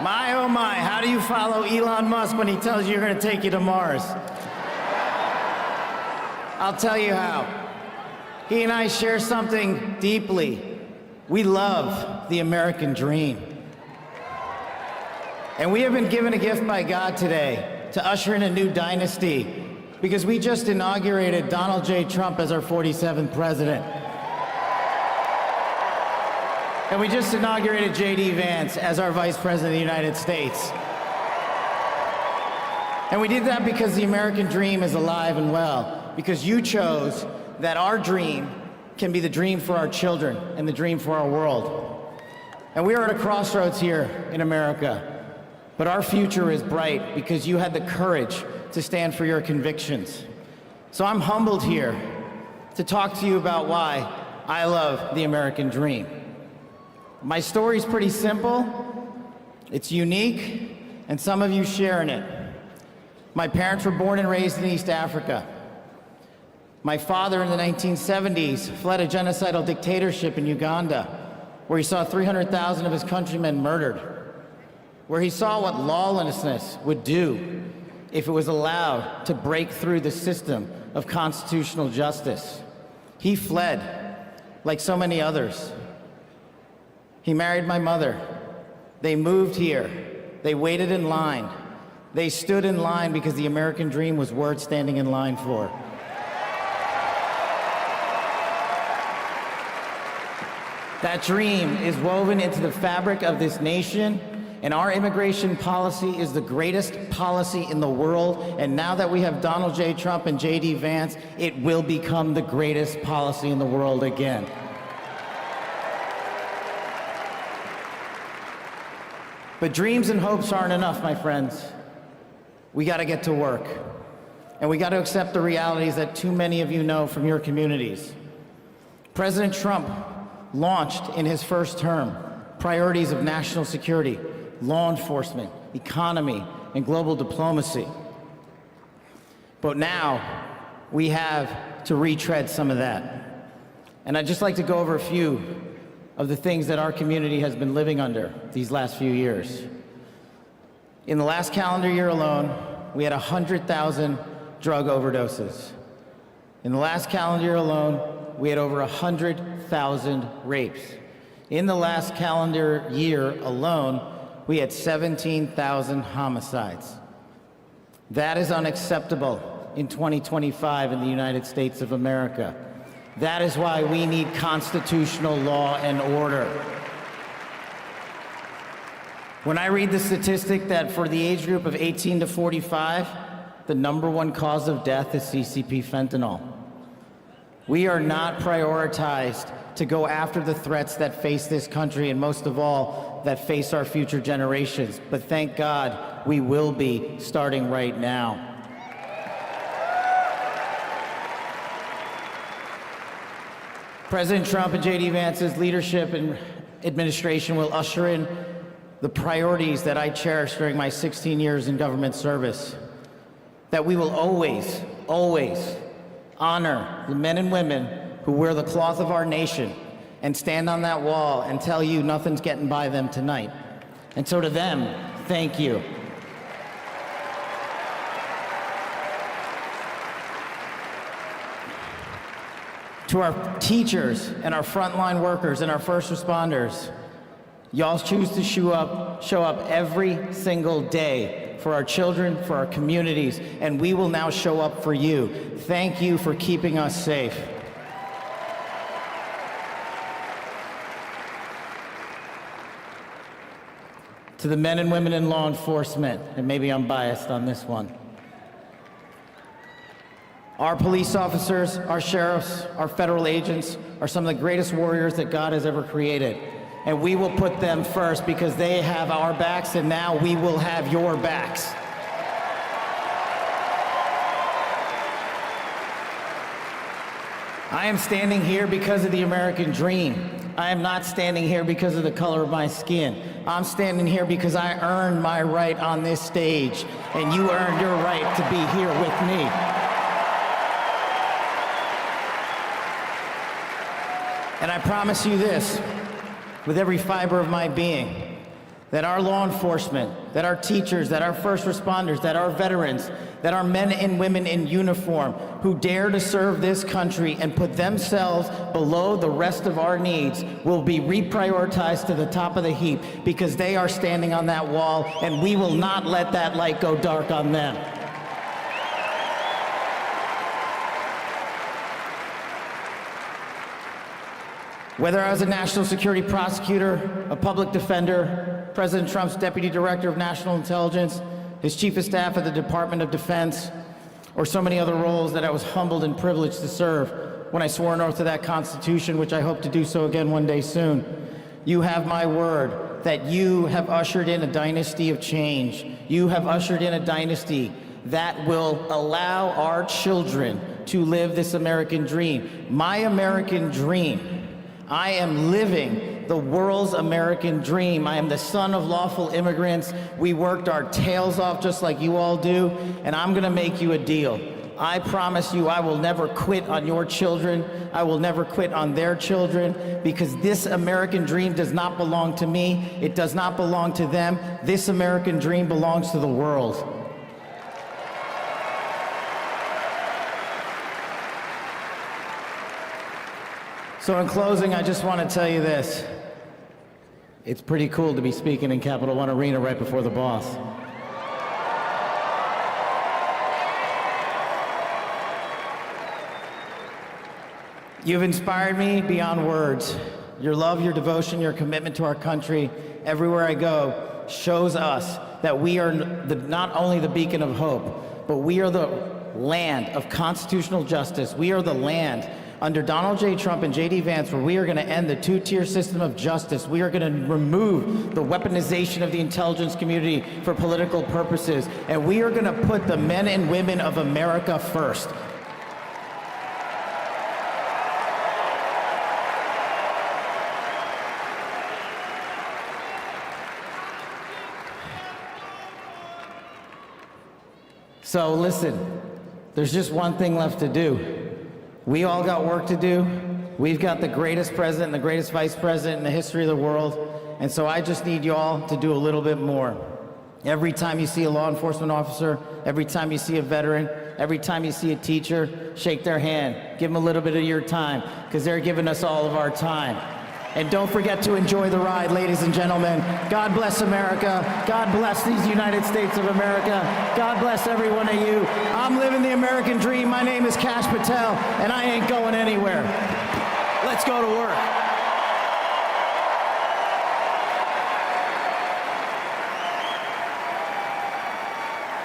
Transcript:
My, oh my, how do you follow Elon Musk when he tells you you're gonna take you to Mars? I'll tell you how. He and I share something deeply. We love the American dream. And we have been given a gift by God today to usher in a new dynasty because we just inaugurated Donald J. Trump as our 47th president. And we just inaugurated J.D. Vance as our Vice President of the United States. And we did that because the American dream is alive and well, because you chose that our dream can be the dream for our children and the dream for our world. And we are at a crossroads here in America, but our future is bright because you had the courage to stand for your convictions. So I'm humbled here to talk to you about why I love the American dream. My story's pretty simple, it's unique, and some of you share in it. My parents were born and raised in East Africa. My father in the 1970s fled a genocidal dictatorship in Uganda, where he saw 300,000 of his countrymen murdered, where he saw what lawlessness would do if it was allowed to break through the system of constitutional justice. He fled, like so many others. He married my mother. They moved here. They waited in line. They stood in line because the American dream was worth standing in line for. That dream is woven into the fabric of this nation, and our immigration policy is the greatest policy in the world, and now that we have Donald J. Trump and J.D. Vance, it will become the greatest policy in the world again. But dreams and hopes aren't enough, my friends. We gotta get to work. And we gotta accept the realities that too many of you know from your communities. President Trump launched in his first term priorities of national security, law enforcement, economy, and global diplomacy. But now, we have to retread some of that. And I'd just like to go over a few of the things that our community has been living under these last few years. In the last calendar year alone, we had 100,000 drug overdoses. In the last calendar year alone, we had over 100,000 rapes. In the last calendar year alone, we had 17,000 homicides. That is unacceptable in 2025 in the United States of America. That is why we need constitutional law and order. When I read the statistic that for the age group of 18 to 45, the #1 cause of death is CCP fentanyl. We are not prioritized to go after the threats that face this country, and most of all, that face our future generations. But thank God, we will be starting right now. President Trump and J.D. Vance's leadership and administration will usher in the priorities that I cherished during my 16 years in government service. That we will always, always honor the men and women who wear the cloth of our nation and stand on that wall and tell you nothing's getting by them tonight. And so to them, thank you. To our teachers and our frontline workers and our first responders, y'all choose to show up every single day for our children, for our communities, and we will now show up for you. Thank you for keeping us safe. To the men and women in law enforcement, and maybe I'm biased on this one, our police officers, our sheriffs, our federal agents are some of the greatest warriors that God has ever created. And we will put them first because they have our backs, and now we will have your backs. I am standing here because of the American dream. I am not standing here because of the color of my skin. I'm standing here because I earned my right on this stage, and you earned your right to be here with me. And I promise you this, with every fiber of my being, that our law enforcement, that our teachers, that our first responders, that our veterans, that our men and women in uniform who dare to serve this country and put themselves below the rest of our needs will be reprioritized to the top of the heap because they are standing on that wall, and we will not let that light go dark on them. Whether I was a national security prosecutor, a public defender, President Trump's deputy director of national intelligence, his chief of staff at the Department of Defense, or so many other roles that I was humbled and privileged to serve when I swore an oath to that Constitution, which I hope to do so again one day soon. You have my word that you have ushered in a dynasty of change. You have ushered in a dynasty that will allow our children to live this American dream. My American dream. I am living the world's American dream. I am the son of lawful immigrants. We worked our tails off just like you all do, and I'm gonna make you a deal. I promise you I will never quit on your children. I will never quit on their children, because this American dream does not belong to me. It does not belong to them. This American dream belongs to the world. So in closing, I just want to tell you this. It's pretty cool to be speaking in Capital One Arena right before the boss. You've inspired me beyond words. Your love, your devotion, your commitment to our country, everywhere I go, shows us that we are not only the beacon of hope, but we are the land of constitutional justice. We are the land under Donald J. Trump and J.D. Vance, where we are going to end the two-tier system of justice. We are going to remove the weaponization of the intelligence community for political purposes, and we are going to put the men and women of America first. So listen, there's just one thing left to do. We all got work to do. We've got the greatest president and the greatest vice president in the history of the world. And so I just need you all to do a little bit more. Every time you see a law enforcement officer, every time you see a veteran, every time you see a teacher, shake their hand. Give them a little bit of your time, because they're giving us all of our time. And don't forget to enjoy the ride, ladies and gentlemen. God bless America. God bless these United States of America. God bless every one of you. I'm living the American dream. My name is Kash Patel, and I ain't going anywhere. Let's go to work.